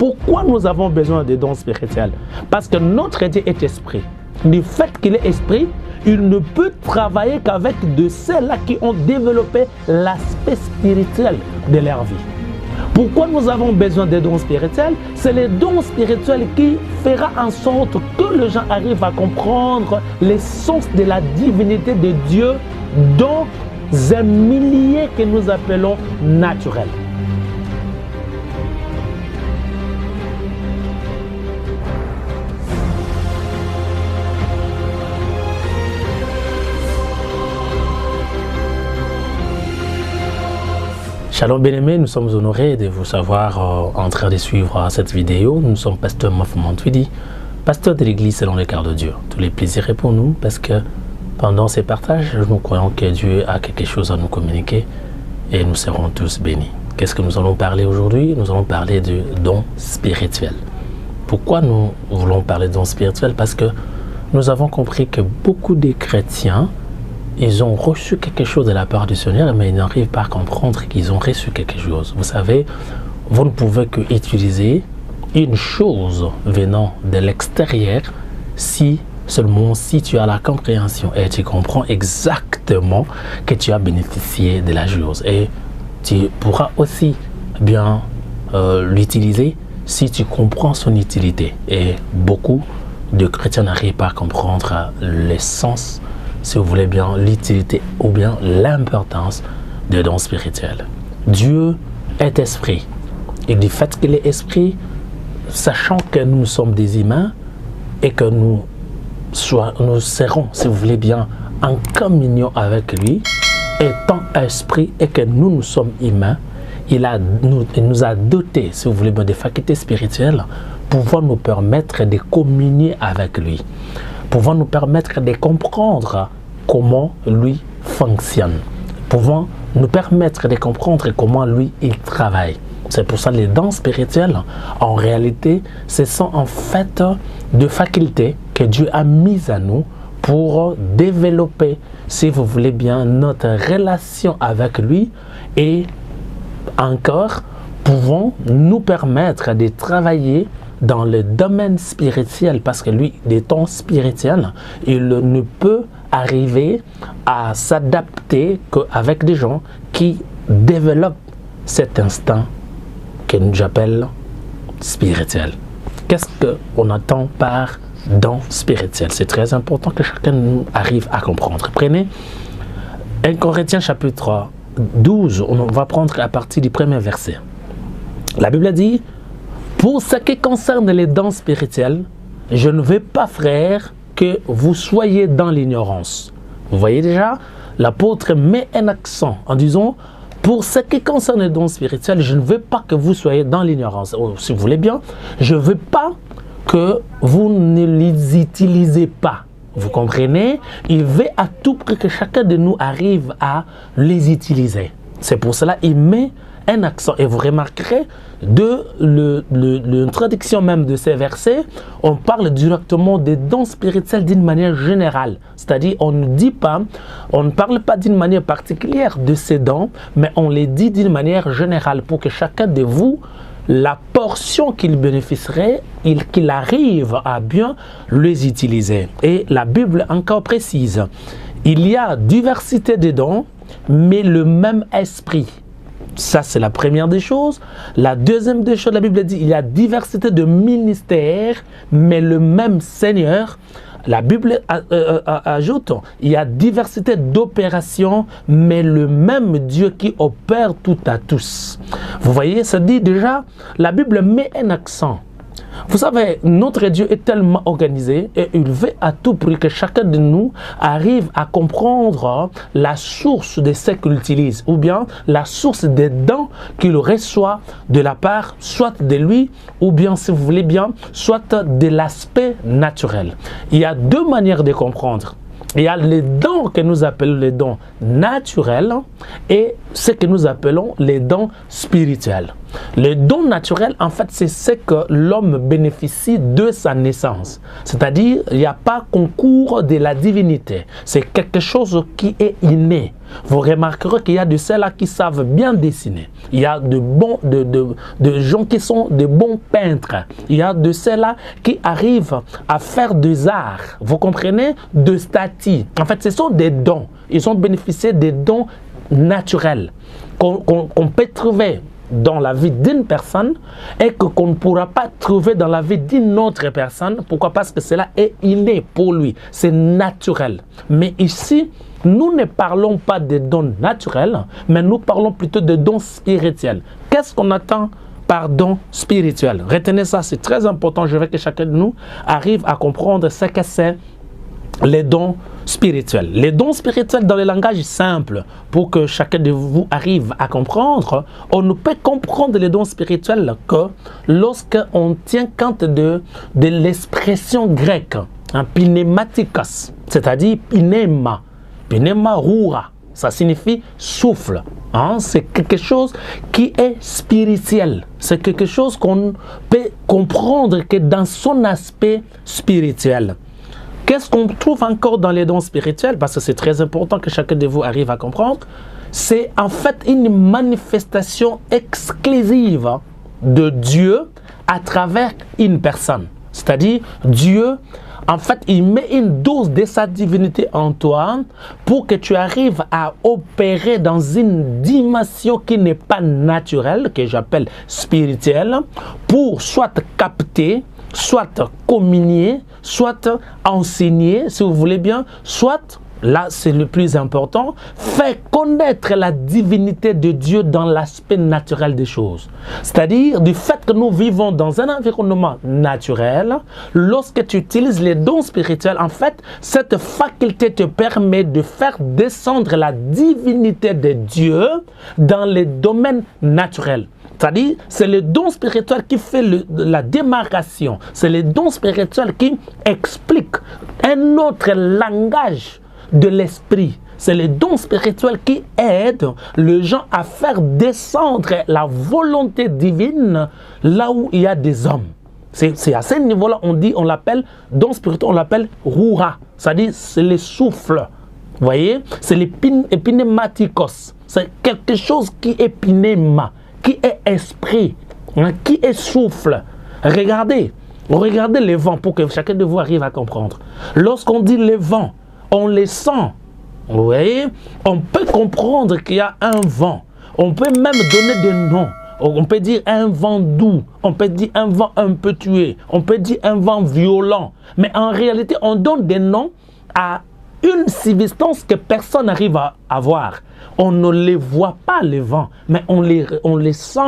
Pourquoi nous avons besoin des dons spirituels? Parce que notre Dieu est esprit. Du fait qu'il est esprit, il ne peut travailler qu'avec de ceux-là qui ont développé l'aspect spirituel de leur vie. Pourquoi nous avons besoin des dons spirituels? C'est les dons spirituels qui feront en sorte que les gens arrivent à comprendre l'essence de la divinité de Dieu dans un milieu que nous appelons naturel. Shalom bien-aimés, nous sommes honorés de vous savoir en train de suivre cette vidéo. Nous sommes pasteur Mafouman Twidi, pasteur de l'église selon le cœur de Dieu. Tous les plaisirs sont pour nous parce que pendant ces partages, nous croyons que Dieu a quelque chose à nous communiquer et nous serons tous bénis. Qu'est-ce que nous allons parler aujourd'hui? Nous allons parler du don spirituel. Pourquoi nous voulons parler de don spirituel? Parce que nous avons compris que beaucoup de chrétiens ils ont reçu quelque chose de la part du Seigneur, mais ils n'arrivent pas à comprendre qu'ils ont reçu quelque chose. Vous savez, vous ne pouvez que utiliser une chose venant de l'extérieur seulement si tu as la compréhension et tu comprends exactement que tu as bénéficié de la chose. Et tu pourras aussi bien l'utiliser si tu comprends son utilité. Et beaucoup de chrétiens n'arrivent pas à comprendre l'essence, si vous voulez bien, l'utilité ou bien l'importance des dons spirituels. Dieu est esprit. Et du fait qu'il est esprit, sachant que nous sommes des humains et que nous serons, si vous voulez bien, en communion avec lui, étant esprit et que nous sommes humains, il nous a dotés, si vous voulez bien, des facultés spirituelles pouvant nous permettre de communier avec lui, pouvant nous permettre de comprendre comment lui fonctionne, pouvant nous permettre de comprendre comment lui il travaille. C'est pour ça que les dons spirituels, en réalité, ce sont en fait des facultés que Dieu a mises à nous pour développer, si vous voulez bien, notre relation avec lui et encore pouvons nous permettre de travailler dans le domaine spirituel, parce que lui, des dons spirituels, il ne peut arriver à s'adapter qu'avec des gens qui développent cet instinct que j'appelle spirituel. Qu'est-ce qu'on entend par don spirituel? C'est très important que chacun nous arrive à comprendre. Prenez 1 Corinthiens chapitre 12, on va prendre à partir du premier verset. La Bible dit: pour ce qui concerne les dons spirituels, je ne veux pas, frères, que vous soyez dans l'ignorance. Vous voyez déjà, l'apôtre met un accent en disant: pour ce qui concerne les dons spirituels, je ne veux pas que vous soyez dans l'ignorance. Si vous voulez bien, je ne veux pas que vous ne les utilisez pas. Vous comprenez? Il veut à tout prix que chacun de nous arrive à les utiliser. C'est pour cela qu'il met un accent. Et vous remarquerez, de l'introduction même de ces versets, on parle directement des dons spirituels d'une manière générale. C'est-à-dire, on ne parle pas d'une manière particulière de ces dons, mais on les dit d'une manière générale pour que chacun de vous, la portion qu'il bénéficierait, qu'il arrive à bien les utiliser. Et la Bible encore précise, il y a diversité de dons, mais le même esprit. Ça, c'est la première des choses. La deuxième des choses, la Bible dit, il y a diversité de ministères, mais le même Seigneur. La Bible ajoute, il y a diversité d'opérations, mais le même Dieu qui opère tout à tous. Vous voyez, ça dit déjà, la Bible met un accent. Vous savez, notre Dieu est tellement organisé et il veut à tout prix que chacun de nous arrive à comprendre la source de ce qu'il utilise ou bien la source des dons qu'il reçoit de la part soit de lui ou bien, si vous voulez bien, soit de l'aspect naturel. Il y a deux manières de comprendre. Il y a les dons que nous appelons les dons naturels et ce que nous appelons les dons spirituels. Les dons naturels, en fait, c'est ce que l'homme bénéficie de sa naissance. C'est-à-dire, il n'y a pas concours de la divinité. C'est quelque chose qui est inné. Vous remarquerez qu'il y a de ceux-là qui savent bien dessiner. Il y a de gens qui sont de bons peintres. Il y a de ceux-là qui arrivent à faire des arts. Vous comprenez? De statues. En fait, ce sont des dons. Ils ont bénéficié des dons naturels qu'on peut trouver dans la vie d'une personne et qu'on ne pourra pas trouver dans la vie d'une autre personne. Pourquoi? Parce que cela est inné pour lui. C'est naturel. Mais ici, nous ne parlons pas de dons naturels, mais nous parlons plutôt de dons spirituels. Qu'est-ce qu'on attend par don spirituel? Retenez ça, c'est très important. Je veux que chacun de nous arrive à comprendre ce que c'est les dons spirituels. Les dons spirituels dans le langage simple, pour que chacun de vous arrive à comprendre, on ne peut comprendre les dons spirituels que lorsqu'on tient compte de l'expression grecque, pneumatikos, c'est-à-dire pneuma, pneuma roura, ça signifie souffle. C'est quelque chose qui est spirituel. C'est quelque chose qu'on peut comprendre que dans son aspect spirituel. Qu'est-ce qu'on trouve encore dans les dons spirituels? Parce que c'est très important que chacun de vous arrive à comprendre. C'est en fait une manifestation exclusive de Dieu à travers une personne. C'est-à-dire, Dieu, en fait, il met une dose de sa divinité en toi pour que tu arrives à opérer dans une dimension qui n'est pas naturelle, que j'appelle spirituelle, pour soit capter, soit communier, soit enseigner, si vous voulez bien, soit, là c'est le plus important, faire connaître la divinité de Dieu dans l'aspect naturel des choses. C'est-à-dire, du fait que nous vivons dans un environnement naturel, lorsque tu utilises les dons spirituels, en fait, cette faculté te permet de faire descendre la divinité de Dieu dans les domaines naturels. C'est-à-dire, c'est le don spirituel qui fait la démarcation. C'est le don spirituel qui explique un autre langage de l'esprit. C'est le don spirituel qui aide les gens à faire descendre la volonté divine là où il y a des hommes. C'est à ce niveau-là, on l'appelle don spirituel, on l'appelle roura. C'est-à-dire, c'est le souffle. Vous voyez? C'est l'épinematikos. C'est quelque chose qui est pneuma, qui est esprit, qui est souffle. Regardez les vents pour que chacun de vous arrive à comprendre. Lorsqu'on dit les vents, on les sent. Vous voyez? On peut comprendre qu'il y a un vent. On peut même donner des noms. On peut dire un vent doux, on peut dire un vent un peu tué, on peut dire un vent violent. Mais en réalité, on donne des noms à une substance que personne n'arrive à voir. On ne les voit pas, les vents, mais on les sent.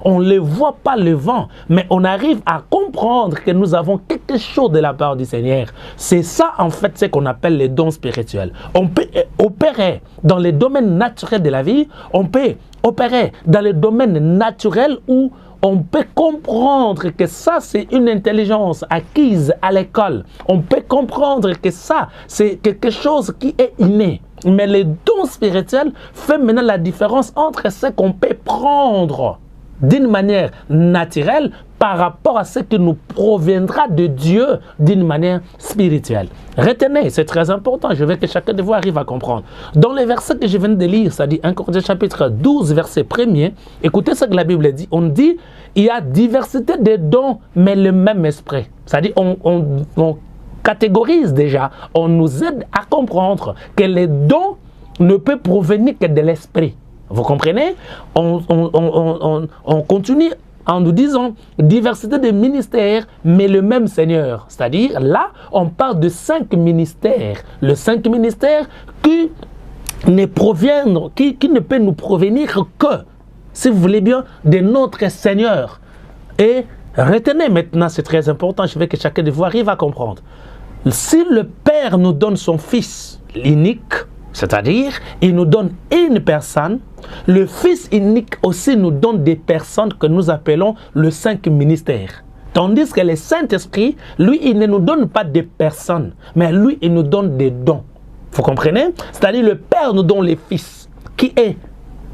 On ne les voit pas, le vent, mais on arrive à comprendre que nous avons quelque chose de la part du Seigneur. C'est ça, en fait, ce qu'on appelle les dons spirituels. On peut opérer dans les domaines naturels de la vie, on peut opérer dans les domaines naturels où on peut comprendre que ça, c'est une intelligence acquise à l'école. On peut comprendre que ça, c'est quelque chose qui est inné. Mais les dons spirituels font maintenant la différence entre ce qu'on peut prendre d'une manière naturelle par rapport à ce qui nous proviendra de Dieu d'une manière spirituelle. Retenez, c'est très important, je veux que chacun de vous arrive à comprendre. Dans les versets que je viens de lire, c'est-à-dire 1 Corinthiens chapitre 12, verset 1er, écoutez ce que la Bible dit. On dit, il y a diversité de dons, mais le même esprit. C'est-à-dire, on catégorise déjà, on nous aide à comprendre que les dons ne peuvent provenir que de l'esprit. Vous comprenez? On continue en nous disant diversité de ministères, mais le même Seigneur. C'est-à-dire, là, on parle de 5 ministères. Les 5 ministères qui ne peut nous provenir que, si vous voulez bien, de notre Seigneur. Et retenez maintenant, c'est très important, je veux que chacun de vous arrive à comprendre. Si le Père nous donne son Fils unique, c'est-à-dire, il nous donne une personne, le Fils unique aussi nous donne des personnes que nous appelons le 5 ministères. Tandis que le Saint-Esprit, lui, il ne nous donne pas des personnes, mais lui, il nous donne des dons. Vous comprenez? C'est-à-dire, le Père nous donne le Fils, qui est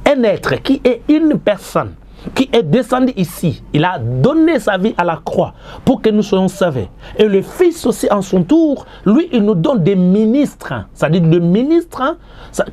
un être, qui est une personne. qui est descendu ici. Il a donné sa vie à la croix pour que nous soyons sauvés. Et le Fils aussi, en son tour, lui, il nous donne des ministres. C'est-à-dire le ministre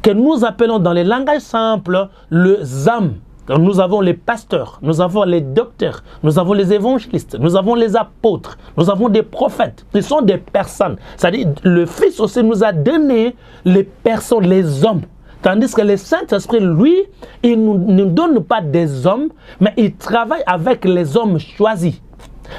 que nous appelons dans les langages simples les âmes. Nous avons les pasteurs, nous avons les docteurs, nous avons les évangélistes, nous avons les apôtres, nous avons des prophètes. Ce sont des personnes. C'est-à-dire le Fils aussi nous a donné les personnes, les hommes. Tandis que le Saint-Esprit, lui, il ne nous donne pas des hommes, mais il travaille avec les hommes choisis.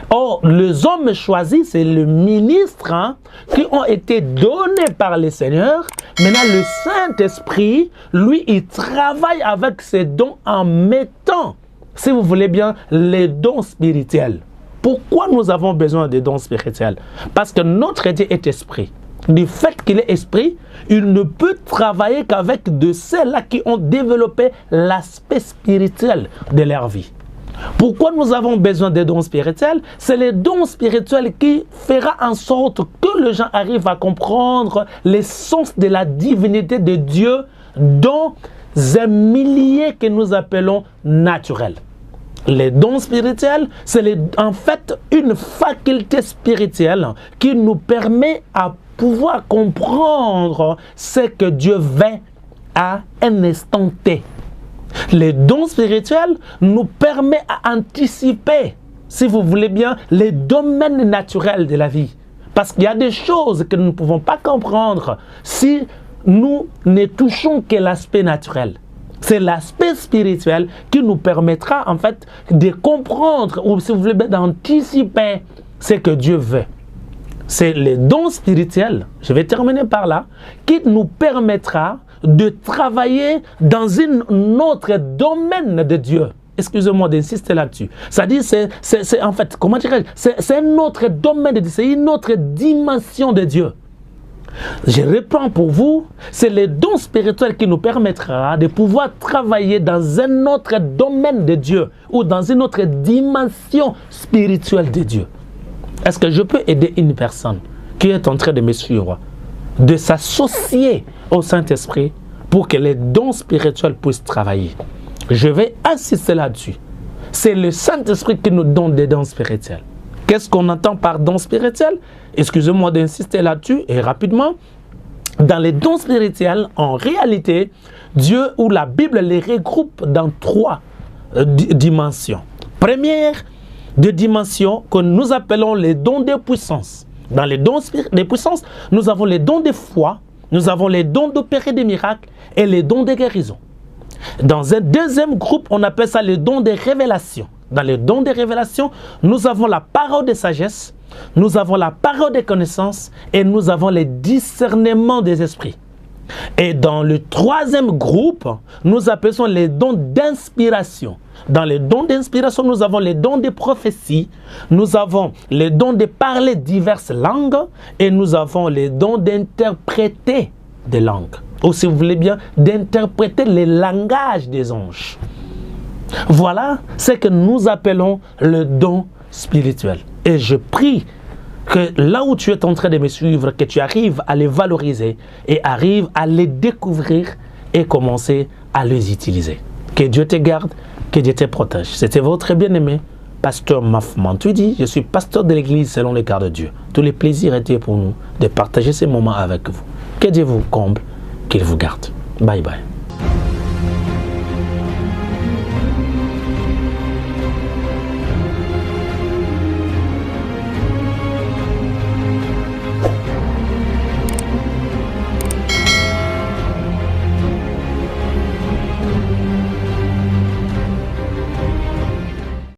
Or, les hommes choisis, c'est le ministre qui ont été donnés par le Seigneur. Maintenant, le Saint-Esprit, lui, il travaille avec ses dons en mettant, si vous voulez bien, les dons spirituels. Pourquoi nous avons besoin des dons spirituels? Parce que notre Dieu est esprit. Du fait qu'il est esprit, il ne peut travailler qu'avec de ceux-là qui ont développé l'aspect spirituel de leur vie. Pourquoi nous avons besoin des dons spirituels? C'est les dons spirituels qui feront en sorte que les gens arrivent à comprendre l'essence de la divinité de Dieu dans un milieu que nous appelons naturel. Les dons spirituels, c'est en fait une faculté spirituelle qui nous permet à pouvoir comprendre ce que Dieu veut à un instant T. Les dons spirituels nous permettent à anticiper, si vous voulez bien, les domaines naturels de la vie. Parce qu'il y a des choses que nous ne pouvons pas comprendre si nous ne touchons que l'aspect naturel. C'est l'aspect spirituel qui nous permettra en fait de comprendre, ou si vous voulez bien, d'anticiper ce que Dieu veut. C'est les dons spirituels, je vais terminer par là, qui nous permettra de travailler dans un autre domaine de Dieu. Excusez-moi d'insister là-dessus. C'est-à-dire, c'est en fait, comment dirais-je, c'est un autre domaine de Dieu, c'est une autre dimension de Dieu. Je reprends pour vous, c'est les dons spirituels qui nous permettra de pouvoir travailler dans un autre domaine de Dieu ou dans une autre dimension spirituelle de Dieu. Est-ce que je peux aider une personne qui est en train de me suivre de s'associer au Saint-Esprit pour que les dons spirituels puissent travailler? Je vais insister là-dessus. C'est le Saint-Esprit qui nous donne des dons spirituels. Qu'est-ce qu'on entend par dons spirituels? Excusez-moi d'insister là-dessus et rapidement. Dans les dons spirituels, en réalité, Dieu ou la Bible les regroupe dans trois dimensions. Première dimension que nous appelons les dons de puissance. Dans les dons de puissance, nous avons les dons de foi, nous avons les dons d'opérer des miracles et les dons de guérison. Dans un deuxième groupe, on appelle ça les dons de révélation. Dans les dons de révélation, nous avons la parole de sagesse, nous avons la parole de connaissance et nous avons les discernements des esprits. Et dans le troisième groupe, nous appelons les dons d'inspiration. Dans les dons d'inspiration, nous avons les dons de prophétie, nous avons les dons de parler diverses langues et nous avons les dons d'interpréter des langues. Ou si vous voulez bien, d'interpréter les langages des anges. Voilà ce que nous appelons le don spirituel. Et je prie que là où tu es en train de me suivre, que tu arrives à les valoriser et arrives à les découvrir et commencer à les utiliser. Que Dieu te garde, que Dieu te protège. C'était votre bien-aimé, pasteur Maf Mantouidi. Je suis pasteur de l'église selon le cœur de Dieu. Tous les plaisirs étaient pour nous de partager ces moments avec vous. Que Dieu vous comble, qu'il vous garde. Bye bye.